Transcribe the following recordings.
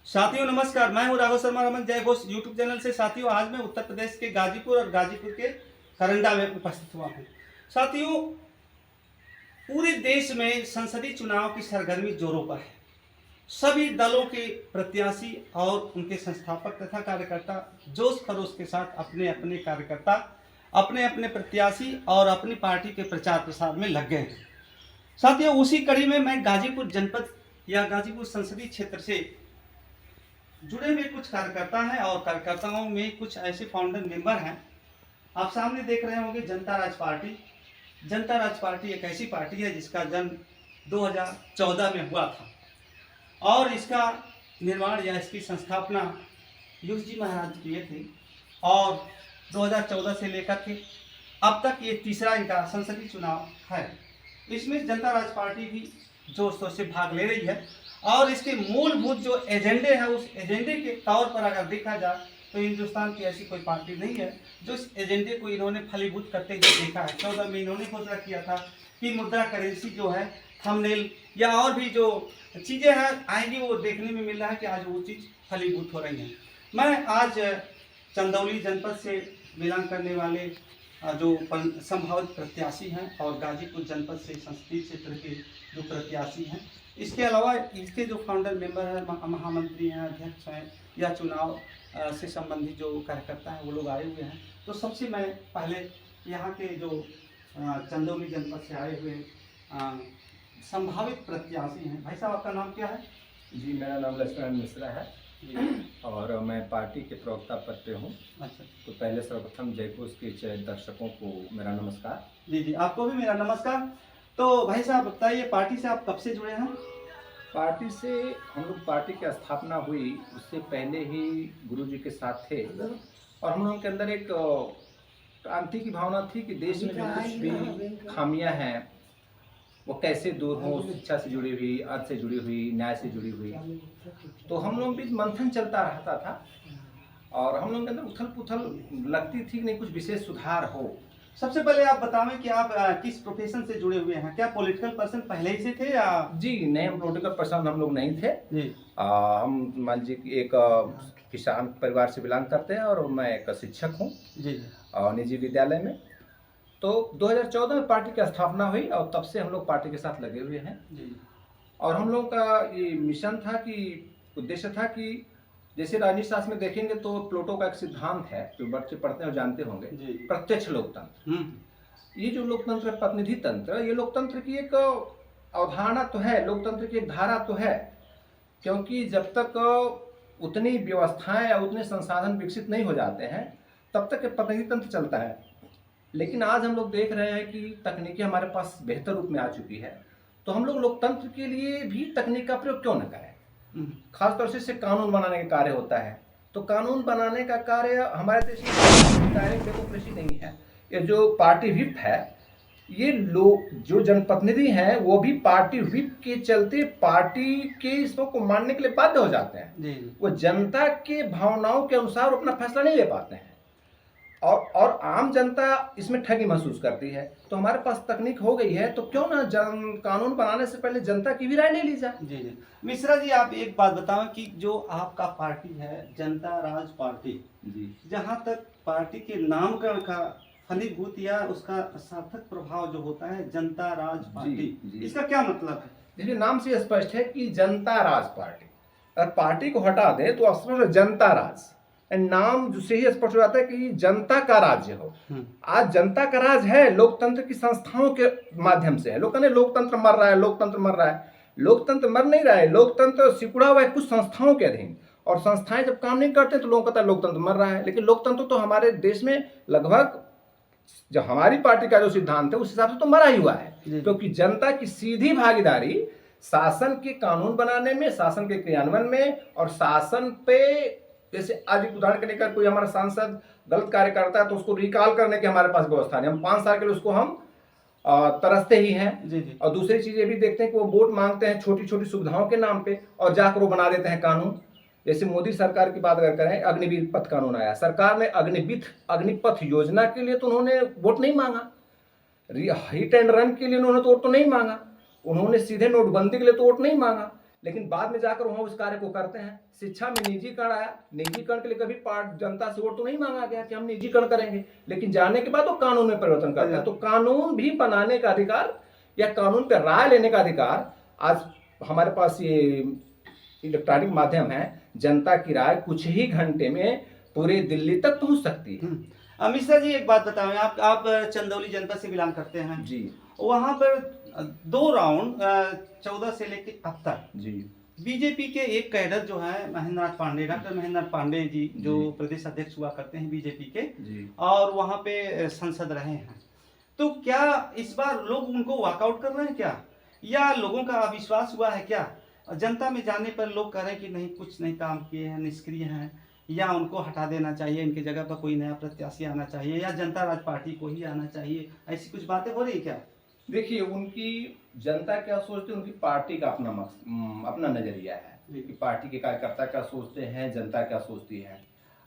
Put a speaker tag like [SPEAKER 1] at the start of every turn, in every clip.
[SPEAKER 1] साथियों नमस्कार, मैं हूं राघव शर्मा रमन जय घोष यूट्यूब चैनल से। साथियों आज मैं उत्तर प्रदेश के गाजीपुर और गाजीपुर के करंडा में उपस्थित हुआ हूं। साथियों पूरे देश में संसदीय चुनाव की सरगर्मी जोरों पर है। सभी दलों के प्रत्याशी और उनके संस्थापक तथा कार्यकर्ता जोश खरोश के साथ अपने अपने कार्यकर्ता, अपने अपने प्रत्याशी और अपनी पार्टी के प्रचार प्रसार में लग गए हैं। साथियों उसी कड़ी में मैं गाजीपुर जनपद या गाजीपुर संसदीय क्षेत्र से जुड़े हुए कुछ कार्यकर्ता हैं और कार्यकर्ताओं में कुछ ऐसे फाउंडर मेंबर हैं। आप सामने देख रहे होंगे जनता राज पार्टी। जनता राज पार्टी एक ऐसी पार्टी है जिसका जन्म 2014 में हुआ था और इसका निर्माण या इसकी संस्थापना यूसुफ जी महाराज किए थे और 2014 से लेकर के अब तक ये तीसरा इनका संसदीय चुनाव है। इसमें जनता राज पार्टी भी जोर शोर से भाग ले रही है और इसके मूलभूत जो एजेंडे हैं उस एजेंडे के तौर पर अगर देखा जाए तो हिंदुस्तान की ऐसी कोई पार्टी नहीं है जो इस एजेंडे को इन्होंने फलीभूत करते हुए देखा है। 14 में इन्होंने घोषणा किया था कि मुद्रा करेंसी जो है, थंबनेल या और भी जो चीज़ें हैं आएंगी, वो देखने में मिल रहा है कि आज वो चीज़ फलीभूत हो रही है। मैं आज चंदौली जनपद से बिलोंग करने वाले जो संभावित प्रत्याशी हैं और गाजीपुर जनपद से संसदीय क्षेत्र के जो प्रत्याशी हैं, इसके अलावा इसके जो फाउंडर मेंबर हैं, महामंत्री हैं, अध्यक्ष हैं या चुनाव से संबंधित जो कार्यकर्ता हैं वो लोग आए हुए हैं। तो सबसे मैं पहले यहाँ के जो चंदौली जनपद से आए हुए संभावित प्रत्याशी हैं, भाई साहब आपका नाम क्या है?
[SPEAKER 2] जी मेरा नाम लक्ष्मण मिश्रा है और मैं पार्टी के प्रवक्ता पद पे हूँ।
[SPEAKER 1] अच्छा,
[SPEAKER 2] तो पहले सर्वप्रथम जयपुर के दर्शकों को मेरा नमस्कार।
[SPEAKER 1] जी जी आपको भी मेरा नमस्कार। तो भाई साहब बताइए, पार्टी से आप कब से जुड़े हैं?
[SPEAKER 2] पार्टी से हम लोग पार्टी की स्थापना हुई उससे पहले ही गुरुजी के साथ थे और हम लोगों के अंदर एक क्रांति की भावना थी कि देश में जो कुछ भी खामियां हैं वो कैसे दूर हों, शिक्षा से जुड़ी हुई, अर्थ से जुड़ी हुई, न्याय से जुड़ी हुई। तो हम लोगों के बीच मंथन चलता रहता था और हम लोगों के अंदर उथल पुथल लगती थी कि नहीं कुछ विशेष सुधार हो।
[SPEAKER 1] सबसे पहले आप बतावें कि आप किस प्रोफेशन से जुड़े हुए हैं? क्या पॉलिटिकल पर्सन पहले ही से थे या?
[SPEAKER 2] जी नहीं, हम पॉलिटिकल पर्सन हम लोग नहीं थे
[SPEAKER 1] जी।
[SPEAKER 2] हम मान लीजिए कि एक किसान परिवार से बिलोंग करते हैं और मैं एक शिक्षक हूँ
[SPEAKER 1] जी
[SPEAKER 2] निजी विद्यालय में। तो 2014 में पार्टी की स्थापना हुई और तब से हम लोग पार्टी के साथ लगे हुए हैं
[SPEAKER 1] जी।
[SPEAKER 2] और हम लोग का ये मिशन था कि उद्देश्य था कि जैसे राजनीति शास्त्र में देखेंगे तो प्लेटो का एक सिद्धांत है जो बच्चे पढ़ते हैं और जानते होंगे, प्रत्यक्ष लोकतंत्र। ये जो लोकतंत्र है, प्रतिनिधि तंत्र, ये लोकतंत्र की एक अवधारणा तो है, लोकतंत्र की एक धारा तो है, क्योंकि जब तक उतनी व्यवस्थाएं या उतने संसाधन विकसित नहीं हो जाते हैं तब तक प्रतिनिधि तंत्र चलता है। लेकिन आज हम लोग देख रहे हैं कि तकनीकी हमारे पास बेहतर रूप में आ चुकी है, तो हम लोग लोकतंत्र के लिए भी तकनीक का प्रयोग क्यों न करें। खासतौर से इससे कानून बनाने का कार्य होता है। तो कानून बनाने का कार्य हमारे देश में डायरेक्ट डेमोक्रेसी नहीं है। ये जो पार्टी व्हिप है, ये लोग जो जनप्रतिनिधि हैं वो भी पार्टी व्हिप के चलते पार्टी के इसको को मानने के लिए बाध्य हो जाते हैं। वो जनता के भावनाओं के अनुसार अपना फैसला नहीं ले पाते हैं और आम जनता इसमें ठगी महसूस करती है। तो हमारे पास तकनीक हो गई है तो क्यों ना कानून बनाने से पहले जनता की भी राय ले ली जाए।
[SPEAKER 1] जी जी मिश्रा जी, आप एक बात बताओ कि जो आपका पार्टी है जनता राज पार्टी,
[SPEAKER 2] जी,
[SPEAKER 1] जहाँ तक पार्टी के नामकरण का फलीभूत या उसका सार्थक प्रभाव जो होता है जनता राज पार्टी, इसका क्या मतलब है?
[SPEAKER 2] देखिए नाम से स्पष्ट है कि जनता राज पार्टी, अगर पार्टी को हटा दे तो स्पष्ट जनता राज, नाम जिससे ही स्पष्ट हो जाता है कि जनता का राज्य हो। आज जनता का राज है, लोकतंत्र की संस्थाओं के माध्यम से है। लोग कहते हैं लोकतंत्र मर रहा है, लोकतंत्र मर रहा है। लोकतंत्र मर नहीं रहा है, लोकतंत्र सिकुड़ा हुआ है कुछ संस्थाओं के अधीन, और संस्थाएं जब काम नहीं करते तो लोगों को कहता है लोकतंत्र मर रहा है। लेकिन लोकतंत्र तो हमारे देश में लगभग जो हमारी पार्टी का जो सिद्धांत है उस हिसाब से तो मरा ही हुआ है, क्योंकि जनता की सीधी भागीदारी शासन के कानून बनाने में, शासन के क्रियान्वयन में और शासन पे, जैसे आज एक उदाहरण के लेकर कोई हमारा सांसद गलत कार्य करता है तो उसको रिकॉल करने की हमारे पास व्यवस्था नहीं, हम 5 साल के लिए उसको हम तरसते ही हैं। जी। और दूसरी चीज ये भी देखते हैं कि वो वोट मांगते हैं छोटी छोटी सुविधाओं के नाम पे और जाकर वो बना देते हैं कानून। जैसे मोदी सरकार की बात अगर करें, अग्निपथ कानून आया, सरकार ने अग्निपथ योजना के लिए तो उन्होंने वोट नहीं मांगा, हिट एंड रन के लिए उन्होंने तो वोट तो नहीं मांगा, उन्होंने सीधे नोटबंदी के लिए तो वोट नहीं मांगा, लेकिन बाद में जाकर वहाँ उस कार्य को करते हैं। शिक्षा में निजीकरण आया, निजीकरण के लिए कभी जनता से वोट तो नहीं मांगा गया कि हम निजीकरण करेंगे, लेकिन जाने के बाद वो कानून में परिवर्तन करते हैं। तो कानून भी बनाने का अधिकार या कानून पर राय लेने का अधिकार आज हमारे पास ये इलेक्ट्रॉनिक माध्यम है। जनता की राय कुछ ही घंटे में पूरे दिल्ली तक पहुंच सकती है।
[SPEAKER 1] मिश्रा जी एक बात बताएं, आप चंदौली जनपद से बिलोंग करते हैं
[SPEAKER 2] जी।
[SPEAKER 1] वहां पर 2 राउंड 14 से लेकर अब तक
[SPEAKER 2] जी
[SPEAKER 1] बीजेपी के एक कैडर जो है महेंद्रनाथ पांडे, डॉक्टर महेंद्रनाथ पांडे जी जो प्रदेश अध्यक्ष हुआ करते हैं बीजेपी के
[SPEAKER 2] जी।
[SPEAKER 1] और वहां पे सांसद रहे हैं, तो क्या इस बार लोग उनको वॉकआउट कर रहे हैं क्या, या लोगों का अविश्वास हुआ है क्या? जनता में जाने पर लोग कह रहे हैं कि नहीं कुछ नहीं काम किए हैं, निष्क्रिय हैं, या उनको हटा देना चाहिए, इनके जगह पर कोई नया प्रत्याशी आना चाहिए, या जनता राज पार्टी को ही आना चाहिए, ऐसी कुछ बातें हो रही क्या?
[SPEAKER 2] देखिए, उनकी जनता क्या सोचती है, उनकी पार्टी का अपना नजरिया है कि पार्टी के कार्यकर्ता क्या सोचते हैं, जनता क्या सोचती है।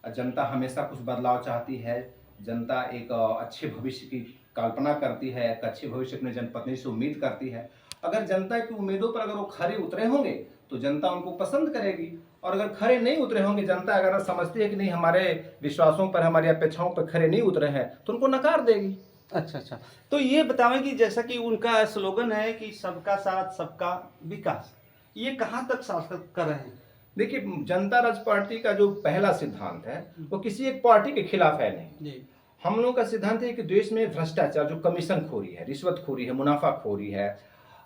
[SPEAKER 2] जनता हमेशा कुछ बदलाव चाहती है, जनता एक अच्छे भविष्य की कल्पना करती है, एक अच्छे भविष्य अपने जनप्रतिनिधि से उम्मीद करती है। अगर जनता की उम्मीदों पर अगर वो खरे उतरे होंगे तो जनता उनको पसंद करेगी, और अगर खरे नहीं उतरे होंगे, जनता अगर समझती है कि नहीं हमारे विश्वासों पर, हमारी अपेक्षाओं पर खरे नहीं उतरे हैं, तो उनको नकार देगी।
[SPEAKER 1] अच्छा, तो ये बतावें कि जैसा कि उनका स्लोगन है कि सबका साथ सबका विकास, ये कहाँ तक सार्थक कर रहे हैं?
[SPEAKER 2] देखिए, जनता राज पार्टी का जो पहला सिद्धांत है वो किसी एक पार्टी के खिलाफ है नहीं जी। हम लोगों का सिद्धांत है कि देश में भ्रष्टाचार, जो कमीशन खोरी है, रिश्वतखोरी है, मुनाफाखोरी है,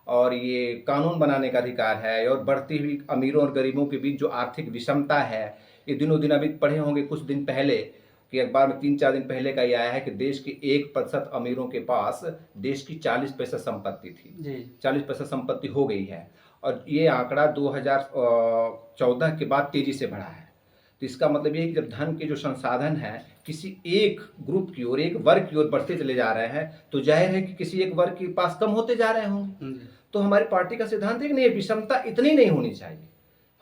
[SPEAKER 2] और ये कानून बनाने का अधिकार है, और बढ़ती हुई अमीरों और गरीबों के बीच जो आर्थिक विषमता है, ये दिनों दिन अभी पढ़े होंगे कुछ दिन पहले कि अखबार में 3-4 दिन पहले का ये आया है कि देश के 1% अमीरों के पास देश की 40% संपत्ति थी, 40% संपत्ति हो गई है, और ये आंकड़ा 2014 के बाद तेजी से बढ़ा है। तो इसका मतलब ये है कि जब धन के जो संसाधन है किसी एक ग्रुप की ओर, एक वर्ग की ओर बढ़ते चले जा रहे हैं, तो जाहिर है कि किसी एक वर्ग के पास कम होते जा रहे होंगे। तो हमारी पार्टी का सिद्धांत है कि नहीं, विषमता इतनी नहीं होनी चाहिए।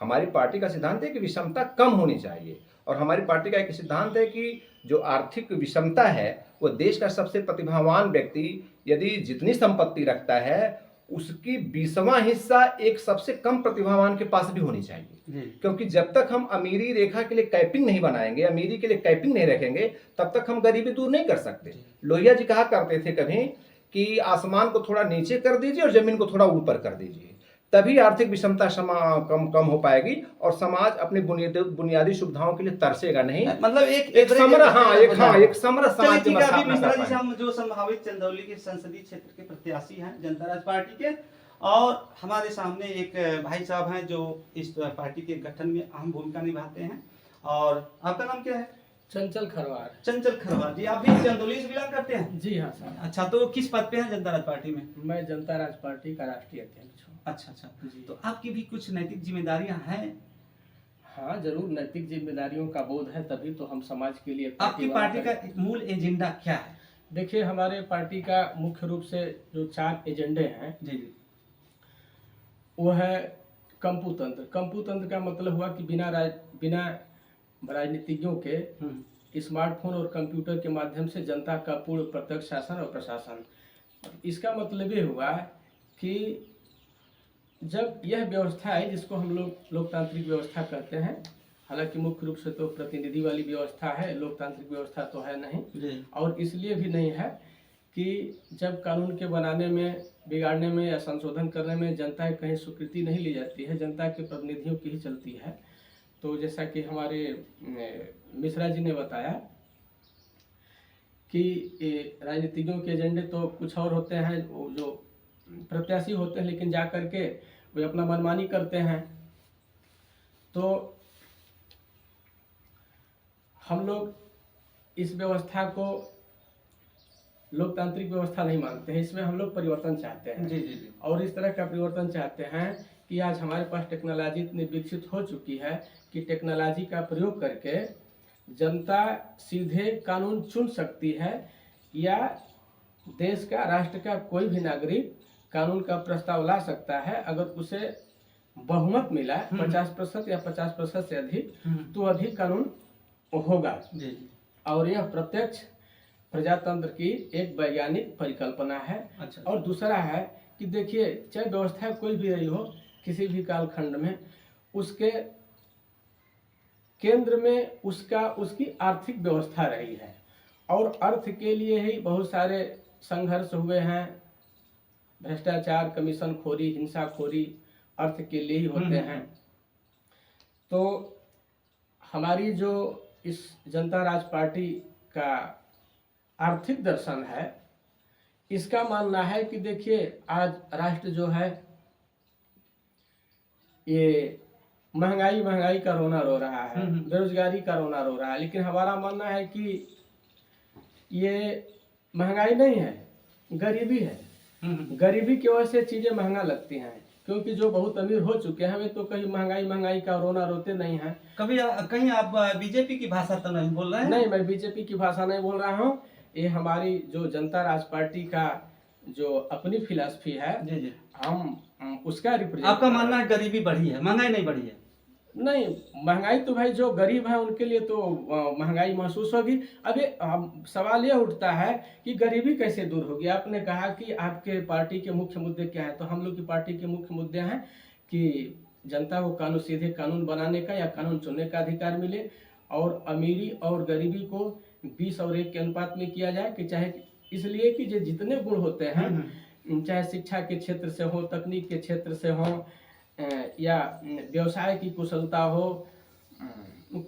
[SPEAKER 2] हमारी पार्टी का सिद्धांत है कि विषमता कम होनी चाहिए, और हमारी पार्टी का एक सिद्धांत है कि जो आर्थिक विषमता है वो देश का सबसे प्रतिभावान व्यक्ति यदि जितनी संपत्ति रखता है उसकी 20वां हिस्सा एक सबसे कम प्रतिभावान के पास भी होनी चाहिए। क्योंकि जब तक हम अमीरी रेखा के लिए कैपिंग नहीं बनाएंगे, अमीरी के लिए कैपिंग नहीं रखेंगे, तब तक हम गरीबी दूर नहीं कर सकते। लोहिया जी कहा करते थे कभी कि आसमान को थोड़ा नीचे कर दीजिए और जमीन को थोड़ा ऊपर कर दीजिए, तभी आर्थिक विषमता कम हो पाएगी और समाज अपनी बुनियादी सुविधाओं के लिए तरसेगा नहीं।
[SPEAKER 1] मतलब एक
[SPEAKER 2] समर समाज की
[SPEAKER 1] मिश्रा जी हम जो संभावित चंदौली के संसदीय क्षेत्र के प्रत्याशी हैं जनता राज पार्टी के, और हमारे सामने एक भाई साहब हैं जो इस पार्टी के गठन में अहम भूमिका निभाते हैं, और आपका नाम क्या है?
[SPEAKER 3] चंचल खरवार।
[SPEAKER 1] चंचल खरवार जी, आप भी चंदौली से बिलोंग करते हैं?
[SPEAKER 3] जी हाँ सर।
[SPEAKER 1] अच्छा, तो किस पद पे हैं जनता राज पार्टी में?
[SPEAKER 3] मैं जनता राज पार्टी का राष्ट्रीय अध्यक्ष हूँ।
[SPEAKER 1] अच्छा, तो आपकी भी कुछ नैतिक जिम्मेदारियां हैं?
[SPEAKER 3] हाँ जरूर, नैतिक जिम्मेदारियों का बोध है, तभी तो हम समाज के लिए।
[SPEAKER 1] आपकी पार्टी का मूल एजेंडा क्या है?
[SPEAKER 3] देखिए, हमारे पार्टी का मुख्य रूप से जो 4 एजेंडे हैं
[SPEAKER 1] जी,
[SPEAKER 3] वो है कंपू तंत्र। कंपू तंत्र का मतलब हुआ कि बिना राजनीतिज्ञों के स्मार्टफोन और कंप्यूटर के माध्यम से जनता का पूर्ण प्रत्यक्ष शासन और प्रशासन। इसका मतलब ये हुआ कि जब यह व्यवस्था है जिसको हम लोग लोकतांत्रिक व्यवस्था कहते हैं, हालांकि मुख्य रूप से तो प्रतिनिधि वाली व्यवस्था है, लोकतांत्रिक व्यवस्था तो है नहीं, और इसलिए भी नहीं है कि जब कानून के बनाने में, बिगाड़ने में या संशोधन करने में जनता की कहीं स्वीकृति नहीं ली जाती है, जनता के प्रतिनिधियों की ही चलती है। तो जैसा कि हमारे मिश्रा जी ने बताया कि राजनीतिज्ञों के एजेंडे तो कुछ और होते हैं, जो प्रत्याशी होते हैं, लेकिन जा कर के वे अपना मनमानी करते हैं। तो हम लोग इस व्यवस्था को लोकतांत्रिक व्यवस्था नहीं मानते हैं, इसमें हम लोग परिवर्तन चाहते हैं।
[SPEAKER 1] जी।
[SPEAKER 3] और इस तरह का परिवर्तन चाहते हैं कि आज हमारे पास टेक्नोलॉजी इतनी विकसित हो चुकी है कि टेक्नोलॉजी का प्रयोग करके जनता सीधे कानून चुन सकती है, या देश का, राष्ट्र का कोई भी नागरिक कानून का प्रस्ताव ला सकता है। अगर उसे बहुमत मिला 50% या 50% से अधिक, तो अधिक कानून होगा। और यह प्रत्यक्ष प्रजातंत्र की एक वैज्ञानिक परिकल्पना है।
[SPEAKER 1] अच्छा।
[SPEAKER 3] और दूसरा है कि देखिए, चाहे व्यवस्था कोई भी रही हो, किसी भी कालखंड में उसके केंद्र में उसकी आर्थिक व्यवस्था रही है और अर्थ के लिए ही बहुत सारे संघर्ष हुए हैं। भ्रष्टाचार, कमीशन खोरी, हिंसा खोरी अर्थ के लिए ही होते हैं। तो हमारी जो इस जनता राज पार्टी का आर्थिक दर्शन है, इसका मानना है कि देखिए आज राष्ट्र जो है ये महंगाई का रोना रो रहा है, बेरोजगारी का रोना रो रहा है, लेकिन हमारा मानना है कि ये महंगाई नहीं है, गरीबी है। गरीबी की वजह से चीज़ें महंगा लगती हैं, क्योंकि जो बहुत अमीर हो चुके हैं वे तो कहीं महंगाई का रोना रोते नहीं हैं।
[SPEAKER 1] कहीं आप बीजेपी की भाषा तो नहीं बोल रहे हैं?
[SPEAKER 3] नहीं, मैं बीजेपी की भाषा नहीं बोल रहा हूँ। ये हमारी जो जनता राज पार्टी का जो अपनी फिलॉसफी है,
[SPEAKER 1] जी
[SPEAKER 3] हम उसका रिप्रेजेंट।
[SPEAKER 1] आपका मानना है गरीबी बढ़ी है, महंगाई नहीं बढ़ी है?
[SPEAKER 3] नहीं, महंगाई तो भाई जो गरीब है उनके लिए तो महंगाई महसूस होगी। अभी सवाल ये उठता है कि गरीबी कैसे दूर होगी। आपने कहा कि आपके पार्टी के मुख्य मुद्दे क्या हैं, तो हम लोग की पार्टी के मुख्य मुद्दे हैं कि जनता को सीधे कानून बनाने का या कानून चुनने का अधिकार मिले और अमीरी और गरीबी को 20 और 1 के अनुपात में किया जाए। कि चाहे इसलिए कि जो जितने गुण होते हैं, चाहे शिक्षा के क्षेत्र से हो, तकनीक के क्षेत्र से हो या व्यवसाय की कुशलता हो,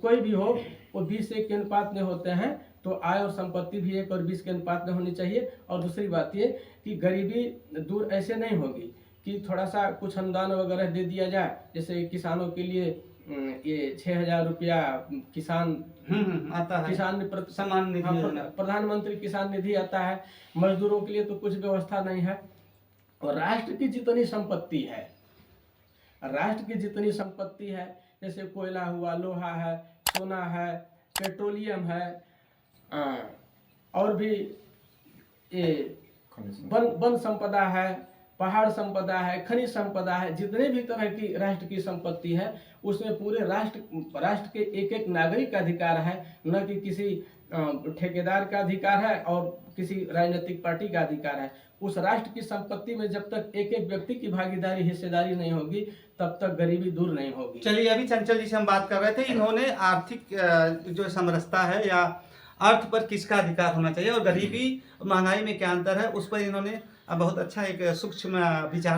[SPEAKER 3] कोई भी हो, वो 20-1 के अनुपात में होते हैं। तो आय और संपत्ति भी 1 और 20 के अनुपात में होनी चाहिए। और दूसरी बात ये कि गरीबी दूर ऐसे नहीं होगी कि थोड़ा सा कुछ अनुदान वगैरह दे दिया जाए। जैसे किसानों के लिए ये 6,000 रुपया किसान
[SPEAKER 1] आता है,
[SPEAKER 3] किसान
[SPEAKER 1] सम्मान निधि योजना,
[SPEAKER 3] प्रधानमंत्री किसान निधि आता है। मजदूरों के लिए तो कुछ व्यवस्था नहीं है। और राष्ट्र की जितनी संपत्ति है, जैसे कोयला हुआ, लोहा है, सोना है, पेट्रोलियम है, और भी ये वन संपदा है, पहाड़ संपदा है, खनिज संपदा है, जितने भी तरह की राष्ट्र की संपत्ति है उसमें पूरे राष्ट्र के एक नागरिक का अधिकार है, न कि किसी ठेकेदार का अधिकार है और किसी राजनीतिक पार्टी का अधिकार है। उस राष्ट्र की संपत्ति में जब तक एक व्यक्ति की भागीदारी, हिस्सेदारी नहीं होगी, तब तक गरीबी दूर नहीं होगी।
[SPEAKER 1] चलिए, अभी चंचल जी से हम बात कर रहे थे। इन्होंने आर्थिक जो समरसता है या अर्थ पर किसका अधिकार होना चाहिए और गरीबी महंगाई में क्या अंतर है, उस पर इन्होंने बहुत अच्छा एक सूक्ष्म विचार